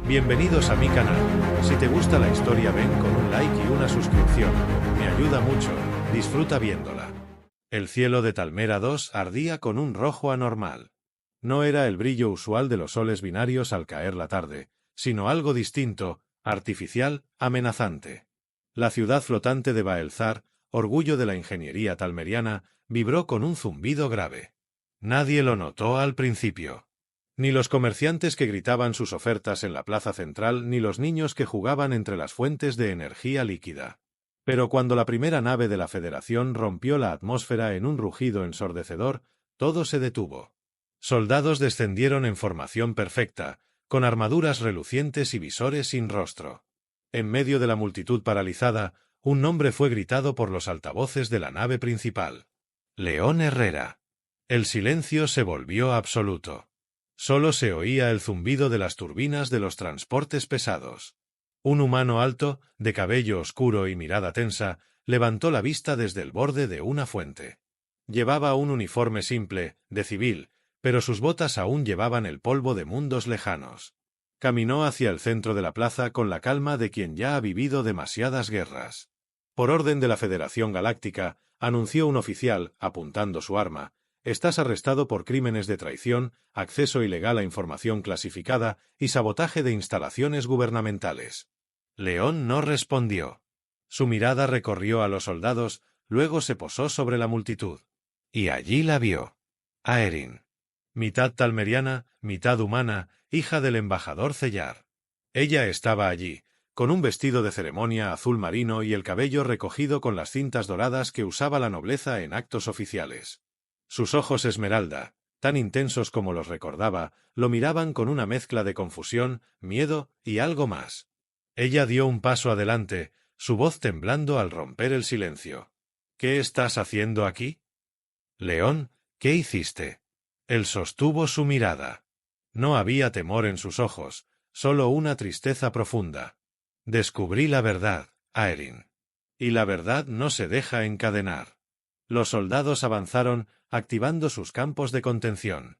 Bienvenidos a mi canal. Si te gusta la historia ven con un like y una suscripción. Me ayuda mucho. Disfruta viéndola. El cielo de Talmera 2 ardía con un rojo anormal. No era el brillo usual de los soles binarios al caer la tarde, sino algo distinto, artificial, amenazante. La ciudad flotante de Baelzar, orgullo de la ingeniería talmeriana, vibró con un zumbido grave. Nadie lo notó al principio. Ni los comerciantes que gritaban sus ofertas en la plaza central, ni los niños que jugaban entre las fuentes de energía líquida. Pero cuando la primera nave de la Federación rompió la atmósfera en un rugido ensordecedor, todo se detuvo. Soldados descendieron en formación perfecta, con armaduras relucientes y visores sin rostro. En medio de la multitud paralizada, un nombre fue gritado por los altavoces de la nave principal. León Herrera. El silencio se volvió absoluto. Solo se oía el zumbido de las turbinas de los transportes pesados. Un humano alto, de cabello oscuro y mirada tensa, levantó la vista desde el borde de una fuente. Llevaba un uniforme simple, de civil, pero sus botas aún llevaban el polvo de mundos lejanos. Caminó hacia el centro de la plaza con la calma de quien ya ha vivido demasiadas guerras. Por orden de la Federación Galáctica, anunció un oficial, apuntando su arma: «Estás arrestado por crímenes de traición, acceso ilegal a información clasificada y sabotaje de instalaciones gubernamentales». León no respondió. Su mirada recorrió a los soldados, luego se posó sobre la multitud. Y allí la vio. Aeryn. Mitad talmeriana, mitad humana, hija del embajador Cellar. Ella estaba allí, con un vestido de ceremonia azul marino y el cabello recogido con las cintas doradas que usaba la nobleza en actos oficiales. Sus ojos esmeralda, tan intensos como los recordaba, lo miraban con una mezcla de confusión, miedo y algo más. Ella dio un paso adelante, su voz temblando al romper el silencio. «¿Qué estás haciendo aquí?» «León, ¿qué hiciste?» Él sostuvo su mirada. No había temor en sus ojos, solo una tristeza profunda. «Descubrí la verdad, Aeryn. Y la verdad no se deja encadenar». Los soldados avanzaron, activando sus campos de contención.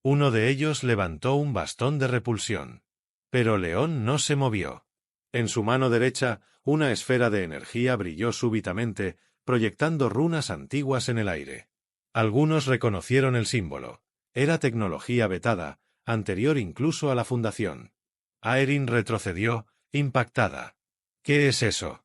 Uno de ellos levantó un bastón de repulsión. Pero León no se movió. En su mano derecha, una esfera de energía brilló súbitamente, proyectando runas antiguas en el aire. Algunos reconocieron el símbolo. Era tecnología vetada, anterior incluso a la fundación. Aeryn retrocedió, impactada. «¿Qué es eso?»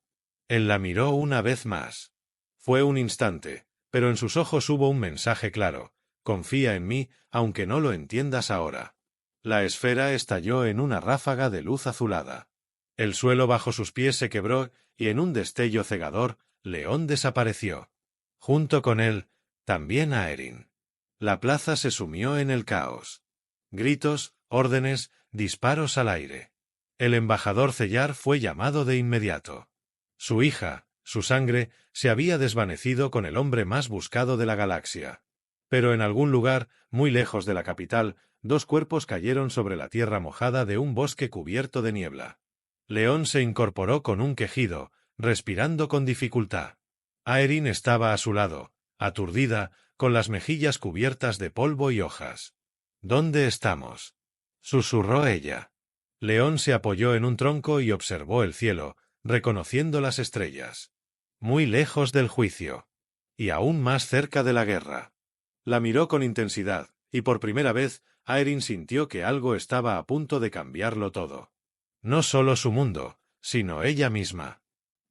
Él la miró una vez más. Fue un instante, pero en sus ojos hubo un mensaje claro: «Confía en mí, aunque no lo entiendas ahora». La esfera estalló en una ráfaga de luz azulada. El suelo bajo sus pies se quebró, y en un destello cegador, León desapareció. Junto con él, también Aeryn. La plaza se sumió en el caos. Gritos, órdenes, disparos al aire. El embajador Cellar fue llamado de inmediato. Su hija, su sangre, se había desvanecido con el hombre más buscado de la galaxia. Pero en algún lugar, muy lejos de la capital, dos cuerpos cayeron sobre la tierra mojada de un bosque cubierto de niebla. León se incorporó con un quejido, respirando con dificultad. Aeryn estaba a su lado, aturdida, con las mejillas cubiertas de polvo y hojas. «¿Dónde estamos?», susurró ella. León se apoyó en un tronco y observó el cielo, reconociendo las estrellas. Muy lejos del juicio. Y aún más cerca de la guerra. La miró con intensidad, y por primera vez, Aeryn sintió que algo estaba a punto de cambiarlo todo. No solo su mundo, sino ella misma.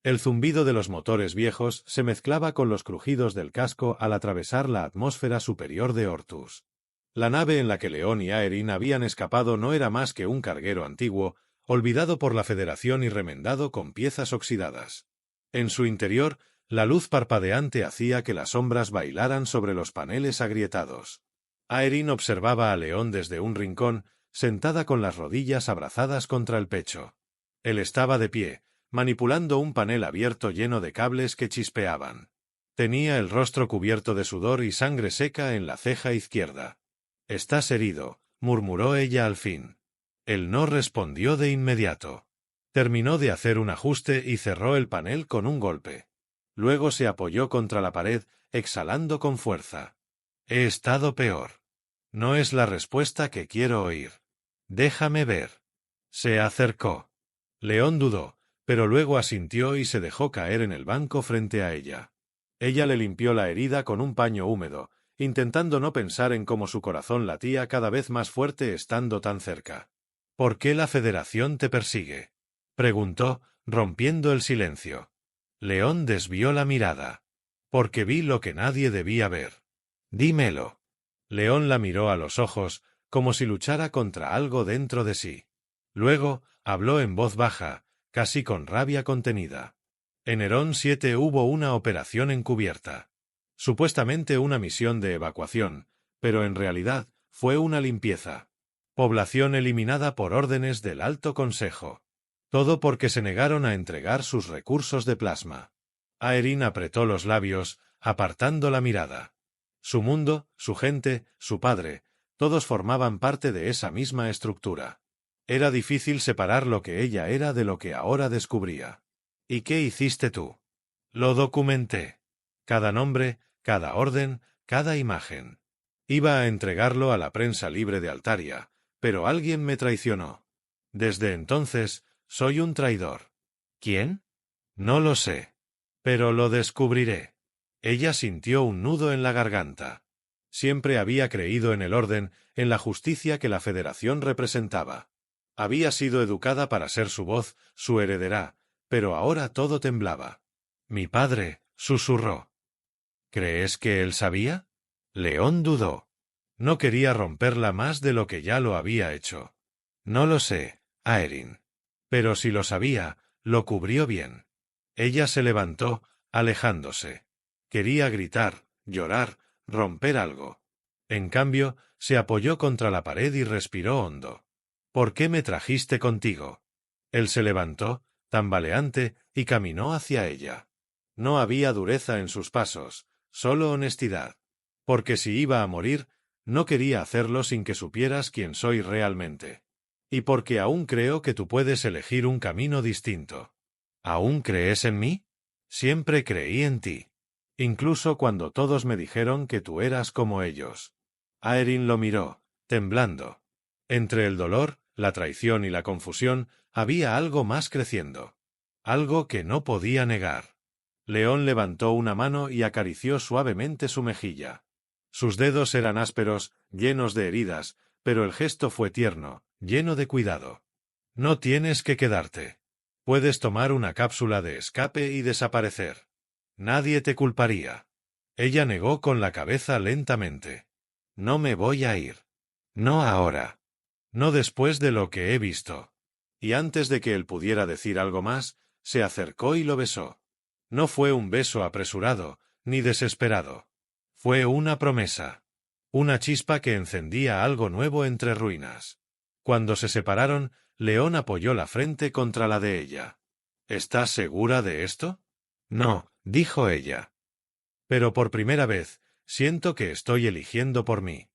El zumbido de los motores viejos se mezclaba con los crujidos del casco al atravesar la atmósfera superior de Ortus. La nave en la que León y Aeryn habían escapado no era más que un carguero antiguo, olvidado por la Federación y remendado con piezas oxidadas. En su interior, la luz parpadeante hacía que las sombras bailaran sobre los paneles agrietados. Aeryn observaba a León desde un rincón, sentada con las rodillas abrazadas contra el pecho. Él estaba de pie, manipulando un panel abierto lleno de cables que chispeaban. Tenía el rostro cubierto de sudor y sangre seca en la ceja izquierda. «Estás herido», murmuró ella al fin. Él no respondió de inmediato. Terminó de hacer un ajuste y cerró el panel con un golpe. Luego se apoyó contra la pared, exhalando con fuerza. «He estado peor. No es la respuesta que quiero oír. Déjame ver». Se acercó. León dudó, pero luego asintió y se dejó caer en el banco frente a ella. Ella le limpió la herida con un paño húmedo, intentando no pensar en cómo su corazón latía cada vez más fuerte estando tan cerca. ¿Por qué la Federación te persigue?, preguntó, rompiendo el silencio. León desvió la mirada. Porque vi lo que nadie debía ver. Dímelo. León la miró a los ojos, como si luchara contra algo dentro de sí. Luego, habló en voz baja, casi con rabia contenida. En Herón 7 hubo una operación encubierta. Supuestamente una misión de evacuación, pero en realidad fue una limpieza. Población eliminada por órdenes del Alto Consejo. Todo porque se negaron a entregar sus recursos de plasma. Aeryn apretó los labios, apartando la mirada. Su mundo, su gente, su padre, todos formaban parte de esa misma estructura. Era difícil separar lo que ella era de lo que ahora descubría. ¿Y qué hiciste tú? Lo documenté. Cada nombre, cada orden, cada imagen. Iba a entregarlo a la prensa libre de Altaria, pero alguien me traicionó. Desde entonces, soy un traidor. ¿Quién? No lo sé. Pero lo descubriré. Ella sintió un nudo en la garganta. Siempre había creído en el orden, en la justicia que la Federación representaba. Había sido educada para ser su voz, su heredera, pero ahora todo temblaba. Mi padre, susurró. ¿Crees que él sabía? León dudó. No quería romperla más de lo que ya lo había hecho. No lo sé, Aeryn. Pero si lo sabía, lo cubrió bien. Ella se levantó, alejándose. Quería gritar, llorar, romper algo. En cambio, se apoyó contra la pared y respiró hondo. ¿Por qué me trajiste contigo? Él se levantó, tambaleante, y caminó hacia ella. No había dureza en sus pasos, solo honestidad. Porque si iba a morir, no quería hacerlo sin que supieras quién soy realmente. Y porque aún creo que tú puedes elegir un camino distinto. ¿Aún crees en mí? Siempre creí en ti. Incluso cuando todos me dijeron que tú eras como ellos. Aeryn lo miró, temblando. Entre el dolor, la traición y la confusión, había algo más creciendo. Algo que no podía negar. León levantó una mano y acarició suavemente su mejilla. Sus dedos eran ásperos, llenos de heridas, pero el gesto fue tierno, lleno de cuidado. No tienes que quedarte. Puedes tomar una cápsula de escape y desaparecer. Nadie te culparía. Ella negó con la cabeza lentamente. No me voy a ir. No ahora. No después de lo que he visto. Y antes de que él pudiera decir algo más, se acercó y lo besó. No fue un beso apresurado, ni desesperado. Fue una promesa. Una chispa que encendía algo nuevo entre ruinas. Cuando se separaron, León apoyó la frente contra la de ella. ¿Estás segura de esto? No, dijo ella. Pero por primera vez, siento que estoy eligiendo por mí.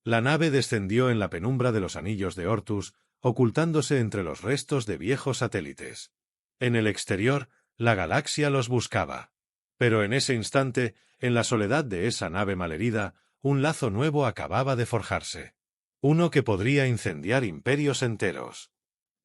La nave descendió en la penumbra de los anillos de Ortus, ocultándose entre los restos de viejos satélites. En el exterior, la galaxia los buscaba. Pero en ese instante, en la soledad de esa nave malherida, un lazo nuevo acababa de forjarse. Uno que podría incendiar imperios enteros.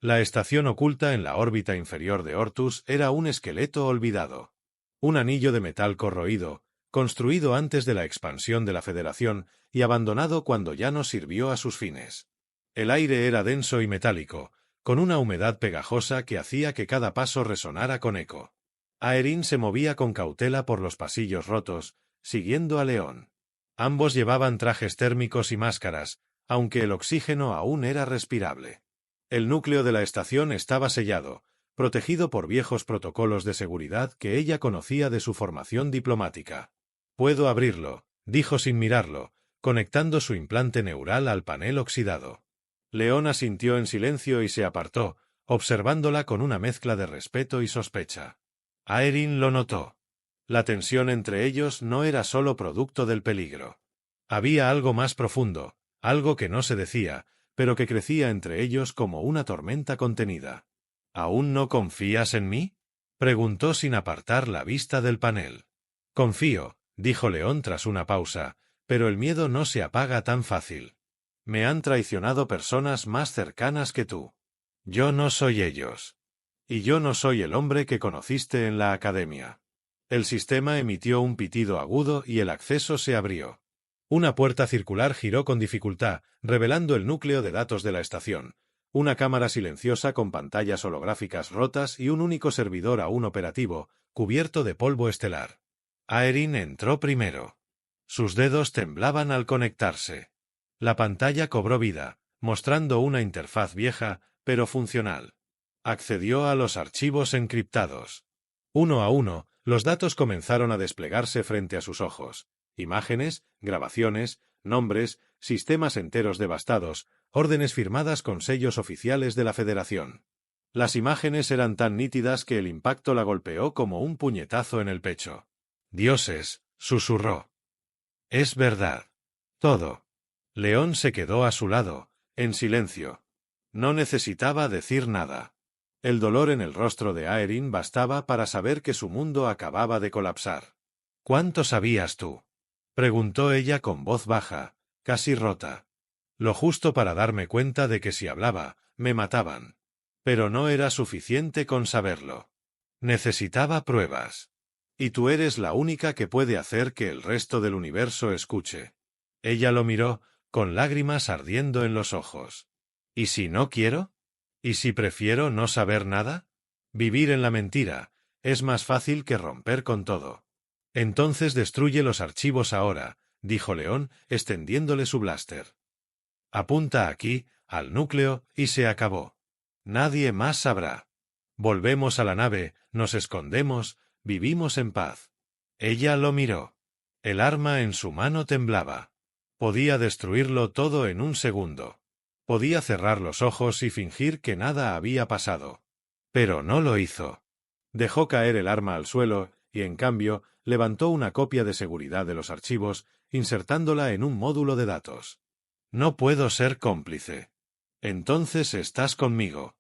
La estación oculta en la órbita inferior de Ortus era un esqueleto olvidado. Un anillo de metal corroído, construido antes de la expansión de la Federación y abandonado cuando ya no sirvió a sus fines. El aire era denso y metálico, con una humedad pegajosa que hacía que cada paso resonara con eco. Aeryn se movía con cautela por los pasillos rotos, siguiendo a León. Ambos llevaban trajes térmicos y máscaras, aunque el oxígeno aún era respirable. El núcleo de la estación estaba sellado, protegido por viejos protocolos de seguridad que ella conocía de su formación diplomática. «Puedo abrirlo», dijo sin mirarlo, conectando su implante neural al panel oxidado. León asintió en silencio y se apartó, observándola con una mezcla de respeto y sospecha. Aeryn lo notó. La tensión entre ellos no era solo producto del peligro. Había algo más profundo, algo que no se decía, pero que crecía entre ellos como una tormenta contenida. ¿Aún no confías en mí?, preguntó sin apartar la vista del panel. Confío, dijo León tras una pausa, pero el miedo no se apaga tan fácil. Me han traicionado personas más cercanas que tú. Yo no soy ellos. Y yo no soy el hombre que conociste en la academia. El sistema emitió un pitido agudo y el acceso se abrió. Una puerta circular giró con dificultad, revelando el núcleo de datos de la estación. Una cámara silenciosa con pantallas holográficas rotas y un único servidor aún operativo, cubierto de polvo estelar. Aeryn entró primero. Sus dedos temblaban al conectarse. La pantalla cobró vida, mostrando una interfaz vieja, pero funcional. Accedió a los archivos encriptados. Uno a uno, los datos comenzaron a desplegarse frente a sus ojos. Imágenes, grabaciones, nombres, sistemas enteros devastados, órdenes firmadas con sellos oficiales de la Federación. Las imágenes eran tan nítidas que el impacto la golpeó como un puñetazo en el pecho. «Dioses», susurró. «Es verdad. Todo». León se quedó a su lado, en silencio. No necesitaba decir nada. El dolor en el rostro de Aeryn bastaba para saber que su mundo acababa de colapsar. «¿Cuánto sabías tú?», preguntó ella con voz baja, casi rota. «Lo justo para darme cuenta de que si hablaba, me mataban. Pero no era suficiente con saberlo. Necesitaba pruebas. Y tú eres la única que puede hacer que el resto del universo escuche». Ella lo miró, con lágrimas ardiendo en los ojos. «¿Y si no quiero? ¿Y si prefiero no saber nada? Vivir en la mentira es más fácil que romper con todo». «Entonces destruye los archivos ahora», dijo León, extendiéndole su blaster. «Apunta aquí, al núcleo, y se acabó. Nadie más sabrá. Volvemos a la nave, nos escondemos, vivimos en paz». Ella lo miró. El arma en su mano temblaba. Podía destruirlo todo en un segundo. Podía cerrar los ojos y fingir que nada había pasado. Pero no lo hizo. Dejó caer el arma al suelo y, en cambio, levantó una copia de seguridad de los archivos, insertándola en un módulo de datos. «No puedo ser cómplice». «Entonces estás conmigo».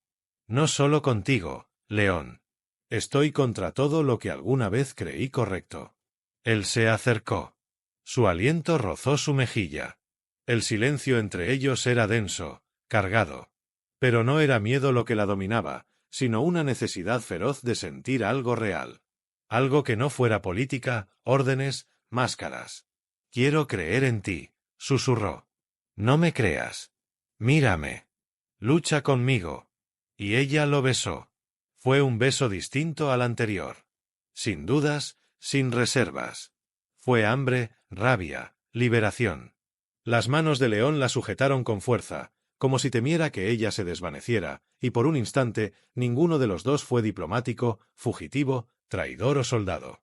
«No solo contigo, León. Estoy contra todo lo que alguna vez creí correcto». Él se acercó. Su aliento rozó su mejilla. El silencio entre ellos era denso, cargado. Pero no era miedo lo que la dominaba, sino una necesidad feroz de sentir algo real. Algo que no fuera política, órdenes, máscaras. «Quiero creer en ti», susurró. «No me creas. Mírame. Lucha conmigo». Y ella lo besó. Fue un beso distinto al anterior. Sin dudas, sin reservas. Fue hambre, rabia, liberación. Las manos de León la sujetaron con fuerza, como si temiera que ella se desvaneciera, y por un instante ninguno de los dos fue diplomático, fugitivo, traidor o soldado.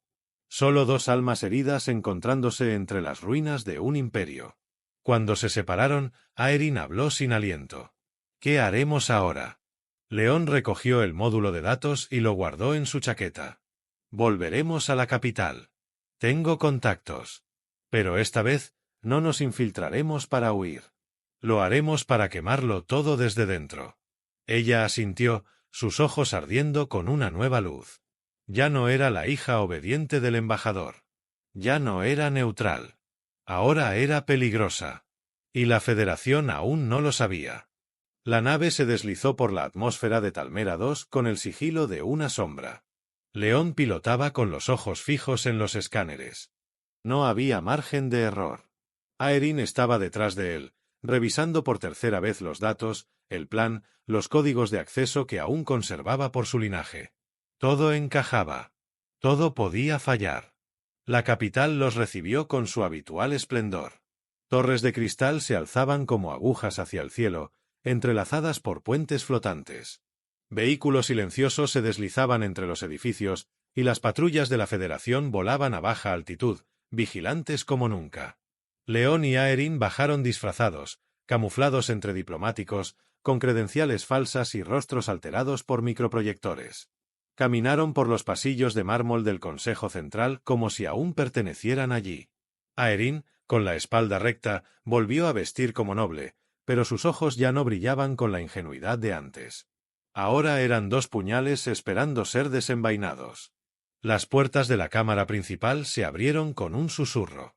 Solo dos almas heridas encontrándose entre las ruinas de un imperio. Cuando se separaron, Aeryn habló sin aliento. «¿Qué haremos ahora?». León recogió el módulo de datos y lo guardó en su chaqueta. «Volveremos a la capital. Tengo contactos. Pero esta vez no nos infiltraremos para huir. Lo haremos para quemarlo todo desde dentro». Ella asintió, sus ojos ardiendo con una nueva luz. Ya no era la hija obediente del embajador. Ya no era neutral. Ahora era peligrosa. Y la Federación aún no lo sabía. La nave se deslizó por la atmósfera de Talmera 2 con el sigilo de una sombra. León pilotaba con los ojos fijos en los escáneres. No había margen de error. Aeryn estaba detrás de él, revisando por tercera vez los datos, el plan, los códigos de acceso que aún conservaba por su linaje. Todo encajaba. Todo podía fallar. La capital los recibió con su habitual esplendor. Torres de cristal se alzaban como agujas hacia el cielo, entrelazadas por puentes flotantes. Vehículos silenciosos se deslizaban entre los edificios, y las patrullas de la Federación volaban a baja altitud, vigilantes como nunca. León y Aeryn bajaron disfrazados, camuflados entre diplomáticos, con credenciales falsas y rostros alterados por microproyectores. Caminaron por los pasillos de mármol del Consejo Central como si aún pertenecieran allí. Aeryn, con la espalda recta, volvió a vestir como noble, pero sus ojos ya no brillaban con la ingenuidad de antes. Ahora eran dos puñales esperando ser desenvainados. Las puertas de la cámara principal se abrieron con un susurro.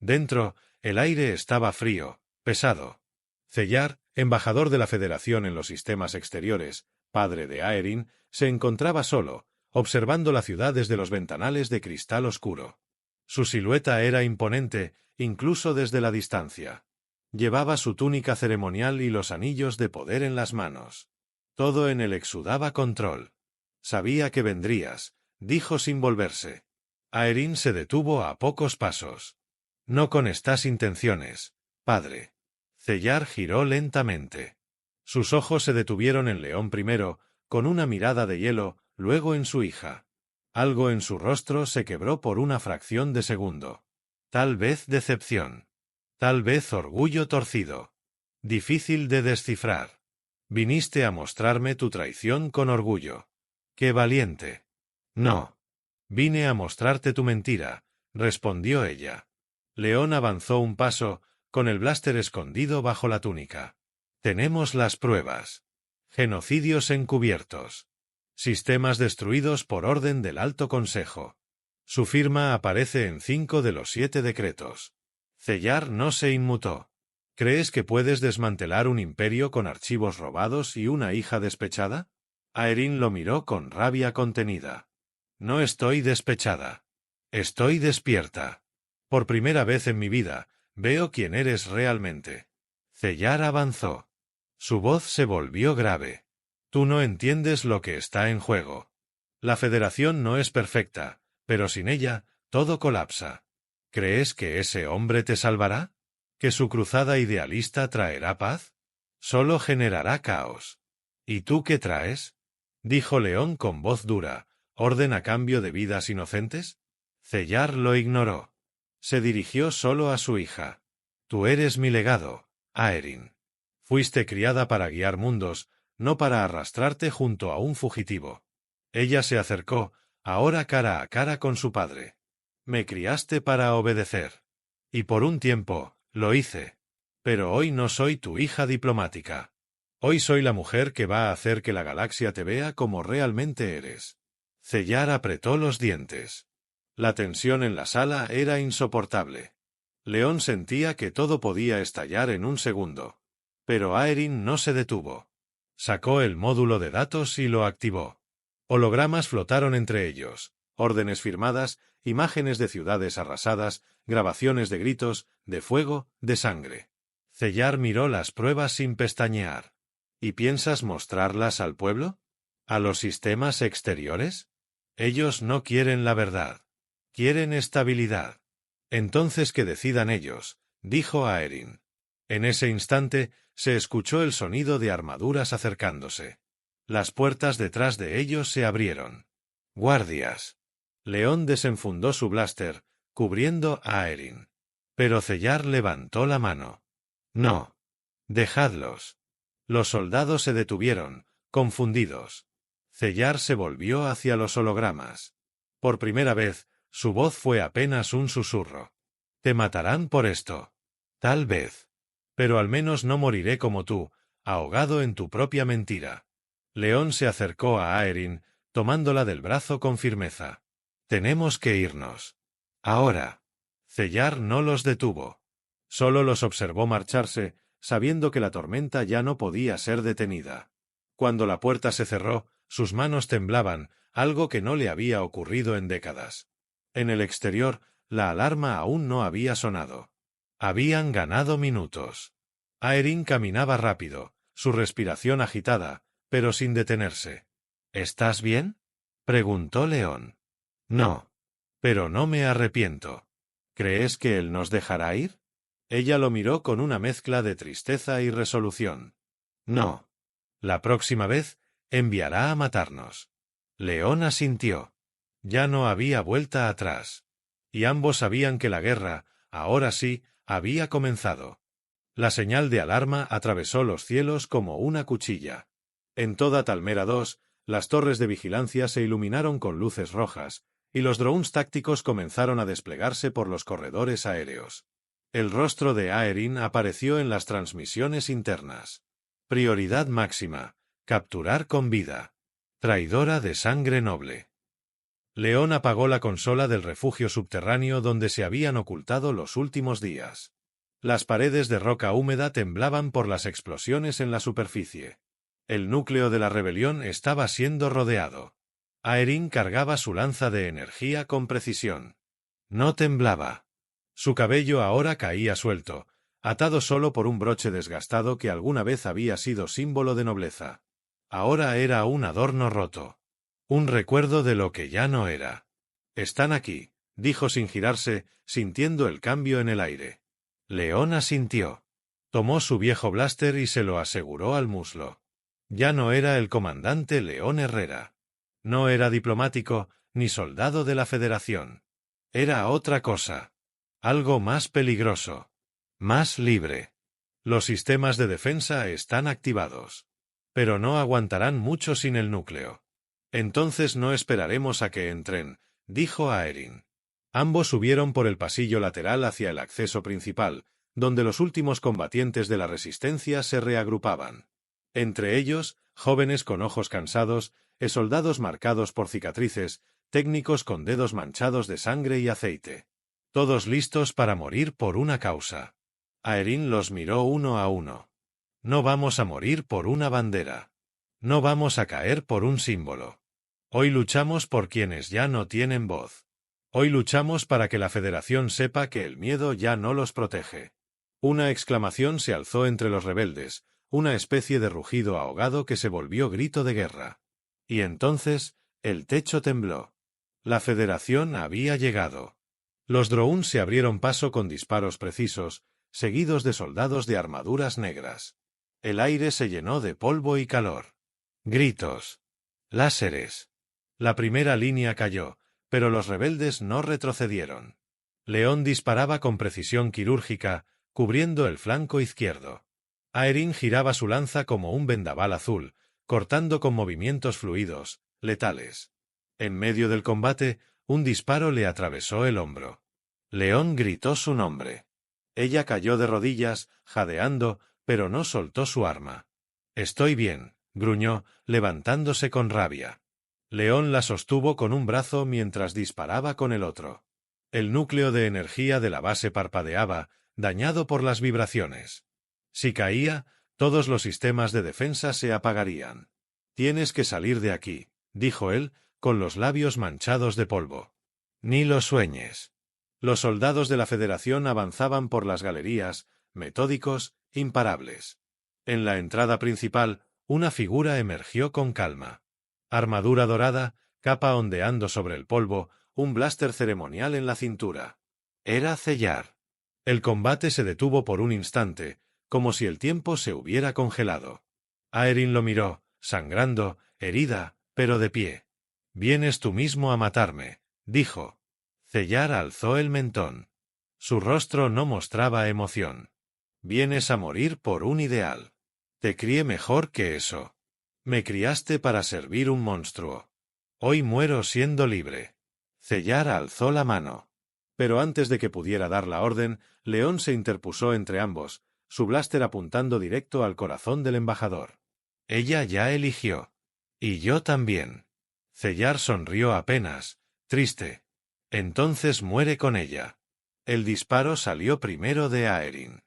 Dentro, el aire estaba frío, pesado. Cellar, embajador de la Federación en los sistemas exteriores, padre de Aeryn, se encontraba solo, observando la ciudad desde los ventanales de cristal oscuro. Su silueta era imponente, incluso desde la distancia. Llevaba su túnica ceremonial y los anillos de poder en las manos. Todo en él exudaba control. Sabía que vendrías, dijo sin volverse. Aeryn se detuvo a pocos pasos. No con estas intenciones, padre. Cellar giró lentamente. Sus ojos se detuvieron en León primero, con una mirada de hielo, luego en su hija. Algo en su rostro se quebró por una fracción de segundo. Tal vez decepción. Tal vez orgullo torcido. Difícil de descifrar. Viniste a mostrarme tu traición con orgullo. ¡Qué valiente! No. Vine a mostrarte tu mentira, respondió ella. León avanzó un paso, con el blaster escondido bajo la túnica. Tenemos las pruebas. Genocidios encubiertos. Sistemas destruidos por orden del Alto Consejo. Su firma aparece en 5 de los 7 decretos. Cellar no se inmutó. ¿Crees que puedes desmantelar un imperio con archivos robados y una hija despechada? Aeryn lo miró con rabia contenida. No estoy despechada. Estoy despierta. Por primera vez en mi vida, veo quién eres realmente. Cellar avanzó. Su voz se volvió grave. Tú no entiendes lo que está en juego. La Federación no es perfecta, pero sin ella, todo colapsa. ¿Crees que ese hombre te salvará? ¿Que su cruzada idealista traerá paz? Solo generará caos. ¿Y tú qué traes? Dijo León con voz dura. ¿Orden a cambio de vidas inocentes? Cellar lo ignoró. Se dirigió solo a su hija. Tú eres mi legado, Aeryn. Fuiste criada para guiar mundos, no para arrastrarte junto a un fugitivo. Ella se acercó, ahora cara a cara con su padre. Me criaste para obedecer. Y por un tiempo, lo hice. Pero hoy no soy tu hija diplomática. Hoy soy la mujer que va a hacer que la galaxia te vea como realmente eres. Cellar apretó los dientes. La tensión en la sala era insoportable. León sentía que todo podía estallar en un segundo. Pero Aeryn no se detuvo. Sacó el módulo de datos y lo activó. Hologramas flotaron entre ellos, órdenes firmadas, imágenes de ciudades arrasadas, grabaciones de gritos, de fuego, de sangre. Cellar miró las pruebas sin pestañear. ¿Y piensas mostrarlas al pueblo? ¿A los sistemas exteriores? Ellos no quieren la verdad. Quieren estabilidad. Entonces que decidan ellos, dijo Aeryn. En ese instante, se escuchó el sonido de armaduras acercándose. Las puertas detrás de ellos se abrieron. ¡Guardias! León desenfundó su blaster, cubriendo a Aeryn. Pero Cellar levantó la mano. No. Dejadlos. Los soldados se detuvieron, confundidos. Cellar se volvió hacia los hologramas. Por primera vez, su voz fue apenas un susurro. Te matarán por esto. Tal vez. Pero al menos no moriré como tú, ahogado en tu propia mentira. León se acercó a Aeryn, tomándola del brazo con firmeza. Tenemos que irnos. Ahora. Cellar no los detuvo. Solo los observó marcharse, sabiendo que la tormenta ya no podía ser detenida. Cuando la puerta se cerró, sus manos temblaban, algo que no le había ocurrido en décadas. En el exterior, la alarma aún no había sonado. Habían ganado minutos. Aeryn caminaba rápido, su respiración agitada, pero sin detenerse. ¿Estás bien? Preguntó León. No. Pero no me arrepiento. ¿Crees que él nos dejará ir? Ella lo miró con una mezcla de tristeza y resolución. No. La próxima vez, enviará a matarnos. León asintió. Ya no había vuelta atrás. Y ambos sabían que la guerra, ahora sí, había comenzado. La señal de alarma atravesó los cielos como una cuchilla. En toda Talmera 2, las torres de vigilancia se iluminaron con luces rojas, y los drones tácticos comenzaron a desplegarse por los corredores aéreos. El rostro de Aeryn apareció en las transmisiones internas. Prioridad máxima: capturar con vida. Traidora de sangre noble. León apagó la consola del refugio subterráneo donde se habían ocultado los últimos días. Las paredes de roca húmeda temblaban por las explosiones en la superficie. El núcleo de la rebelión estaba siendo rodeado. Aeryn cargaba su lanza de energía con precisión. No temblaba. Su cabello ahora caía suelto, atado solo por un broche desgastado que alguna vez había sido símbolo de nobleza. Ahora era un adorno roto. Un recuerdo de lo que ya no era. «Están aquí», dijo sin girarse, sintiendo el cambio en el aire. León asintió. Tomó su viejo blaster y se lo aseguró al muslo. Ya no era el comandante León Herrera. No era diplomático, ni soldado de la Federación. Era otra cosa. Algo más peligroso. Más libre. Los sistemas de defensa están activados. Pero no aguantarán mucho sin el núcleo. Entonces no esperaremos a que entren, dijo Aeryn. Ambos subieron por el pasillo lateral hacia el acceso principal, donde los últimos combatientes de la resistencia se reagrupaban. Entre ellos, jóvenes con ojos cansados, soldados marcados por cicatrices, técnicos con dedos manchados de sangre y aceite. Todos listos para morir por una causa. Aeryn los miró uno a uno. No vamos a morir por una bandera. No vamos a caer por un símbolo. Hoy luchamos por quienes ya no tienen voz. Hoy luchamos para que la Federación sepa que el miedo ya no los protege. Una exclamación se alzó entre los rebeldes, una especie de rugido ahogado que se volvió grito de guerra. Y entonces, el techo tembló. La Federación había llegado. Los Dro'un se abrieron paso con disparos precisos, seguidos de soldados de armaduras negras. El aire se llenó de polvo y calor. Gritos. Láseres. La primera línea cayó, pero los rebeldes no retrocedieron. León disparaba con precisión quirúrgica, cubriendo el flanco izquierdo. Aeryn giraba su lanza como un vendaval azul, cortando con movimientos fluidos, letales. En medio del combate, un disparo le atravesó el hombro. León gritó su nombre. Ella cayó de rodillas, jadeando, pero no soltó su arma. «Estoy bien», gruñó, levantándose con rabia. León la sostuvo con un brazo mientras disparaba con el otro. El núcleo de energía de la base parpadeaba, dañado por las vibraciones. Si caía, todos los sistemas de defensa se apagarían. «Tienes que salir de aquí», dijo él, con los labios manchados de polvo. «Ni lo sueñes». Los soldados de la Federación avanzaban por las galerías, metódicos, imparables. En la entrada principal, una figura emergió con calma. Armadura dorada, capa ondeando sobre el polvo, un blaster ceremonial en la cintura. Era Cellar. El combate se detuvo por un instante, como si el tiempo se hubiera congelado. Aeryn lo miró, sangrando, herida, pero de pie. «Vienes tú mismo a matarme», dijo. Cellar alzó el mentón. Su rostro no mostraba emoción. «Vienes a morir por un ideal. Te crié mejor que eso. Me criaste para servir un monstruo. Hoy muero siendo libre». Cellar alzó la mano. Pero antes de que pudiera dar la orden, León se interpuso entre ambos, su blaster apuntando directo al corazón del embajador. «Ella ya eligió. Y yo también». Cellar sonrió apenas, triste. «Entonces muere con ella». El disparo salió primero de Aeryn.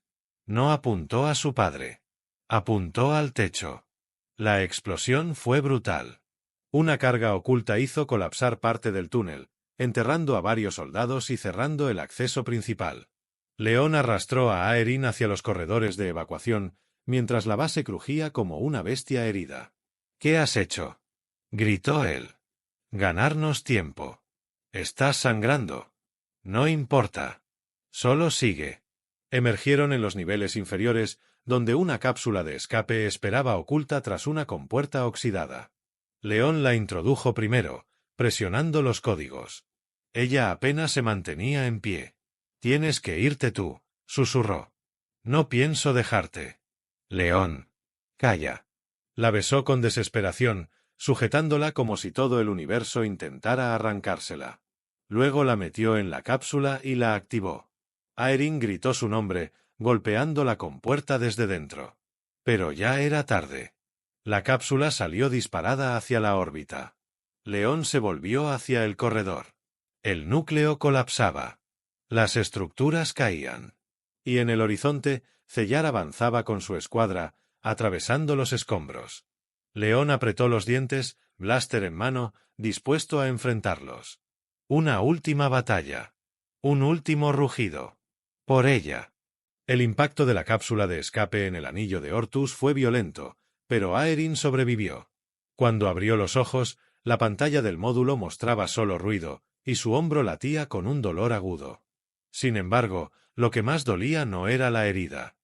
No apuntó a su padre. Apuntó al techo. La explosión fue brutal. Una carga oculta hizo colapsar parte del túnel, enterrando a varios soldados y cerrando el acceso principal. León arrastró a Aeryn hacia los corredores de evacuación, mientras la base crujía como una bestia herida. «¿Qué has hecho?», gritó él. «Ganarnos tiempo. Estás sangrando. No importa. Solo sigue». Emergieron en los niveles inferiores, donde una cápsula de escape esperaba oculta tras una compuerta oxidada. León la introdujo primero, presionando los códigos. Ella apenas se mantenía en pie. «Tienes que irte tú», susurró. «No pienso dejarte». «León. Calla». La besó con desesperación, sujetándola como si todo el universo intentara arrancársela. Luego la metió en la cápsula y la activó. Aeryn gritó su nombre, golpeando la compuerta desde dentro. Pero ya era tarde. La cápsula salió disparada hacia la órbita. León se volvió hacia el corredor. El núcleo colapsaba. Las estructuras caían. Y en el horizonte, Cellar avanzaba con su escuadra, atravesando los escombros. León apretó los dientes, blaster en mano, dispuesto a enfrentarlos. Una última batalla. Un último rugido. Por ella. El impacto de la cápsula de escape en el anillo de Ortus fue violento, pero Aeryn sobrevivió. Cuando abrió los ojos, la pantalla del módulo mostraba solo ruido, y su hombro latía con un dolor agudo. Sin embargo, lo que más dolía no era la herida.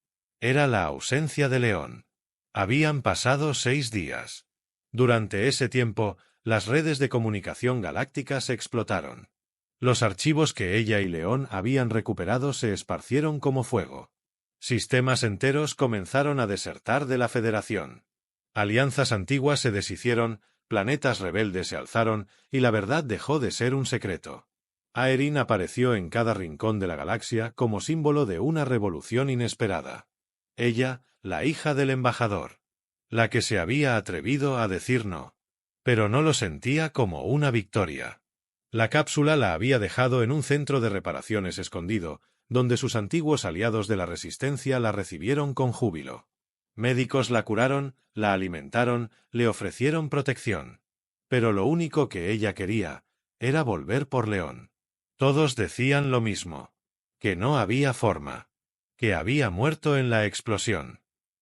Era la ausencia de León. Habían pasado 6 días. Durante ese tiempo, las redes de comunicación galácticas explotaron. Los archivos que ella y León habían recuperado se esparcieron como fuego. Sistemas enteros comenzaron a desertar de la Federación. Alianzas antiguas se deshicieron, planetas rebeldes se alzaron, y la verdad dejó de ser un secreto. Aeryn apareció en cada rincón de la galaxia como símbolo de una revolución inesperada. Ella, la hija del embajador. La que se había atrevido a decir no. Pero no lo sentía como una victoria. La cápsula la había dejado en un centro de reparaciones escondido, donde sus antiguos aliados de la Resistencia la recibieron con júbilo. Médicos la curaron, la alimentaron, le ofrecieron protección. Pero lo único que ella quería era volver por León. Todos decían lo mismo. Que no había forma. Que había muerto en la explosión.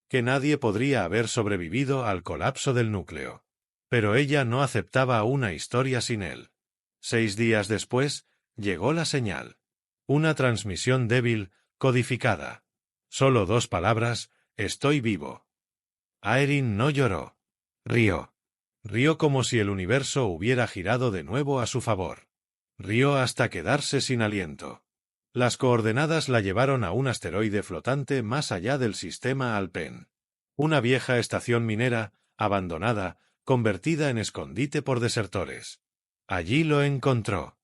Que nadie podría haber sobrevivido al colapso del núcleo. Pero ella no aceptaba una historia sin él. 6 días después, llegó la señal. Una transmisión débil, codificada. Solo 2 palabras: estoy vivo. Aeryn no lloró. Rió. Rió como si el universo hubiera girado de nuevo a su favor. Rió hasta quedarse sin aliento. Las coordenadas la llevaron a un asteroide flotante más allá del sistema Alpen. Una vieja estación minera, abandonada, convertida en escondite por desertores. Allí lo encontró.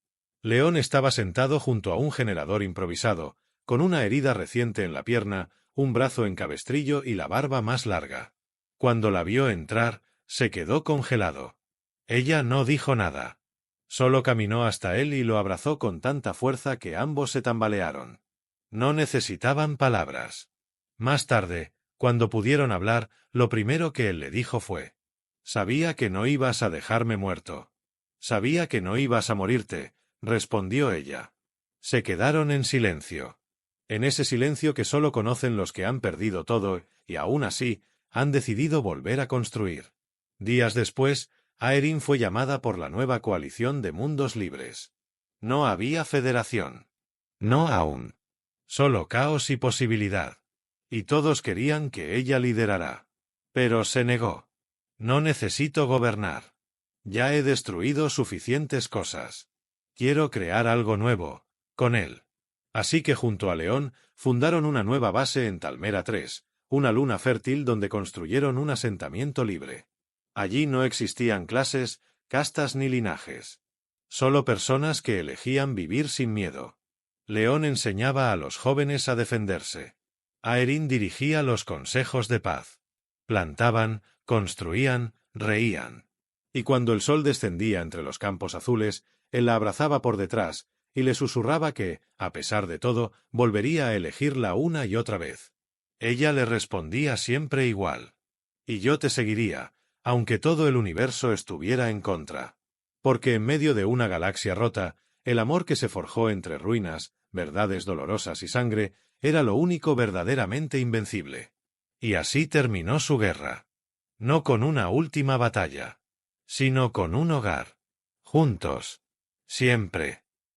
León estaba sentado junto a un generador improvisado, con una herida reciente en la pierna, un brazo en cabestrillo y la barba más larga. Cuando la vio entrar, se quedó congelado. Ella no dijo nada. Solo caminó hasta él y lo abrazó con tanta fuerza que ambos se tambalearon. No necesitaban palabras. Más tarde, cuando pudieron hablar, lo primero que él le dijo fue: «Sabía que no ibas a dejarme muerto». «Sabía que no ibas a morirte», respondió ella. Se quedaron en silencio. En ese silencio que solo conocen los que han perdido todo, y aún así, han decidido volver a construir. Días después, Aeryn fue llamada por la nueva coalición de mundos libres. No había federación. No aún. Solo caos y posibilidad. Y todos querían que ella liderara. Pero se negó. No necesito gobernar. Ya he destruido suficientes cosas. Quiero crear algo nuevo, con él. Así que junto a León, fundaron una nueva base en Talmera 3, una luna fértil donde construyeron un asentamiento libre. Allí no existían clases, castas ni linajes. Solo personas que elegían vivir sin miedo. León enseñaba a los jóvenes a defenderse. Aeryn dirigía los consejos de paz. Plantaban, construían, reían. Y cuando el sol descendía entre los campos azules, él la abrazaba por detrás y le susurraba que, a pesar de todo, volvería a elegirla una y otra vez. Ella le respondía siempre igual. Y yo te seguiría, aunque todo el universo estuviera en contra. Porque en medio de una galaxia rota, el amor que se forjó entre ruinas, verdades dolorosas y sangre, era lo único verdaderamente invencible. Y así terminó su guerra. No con una última batalla, sino con un hogar. Juntos. Siempre.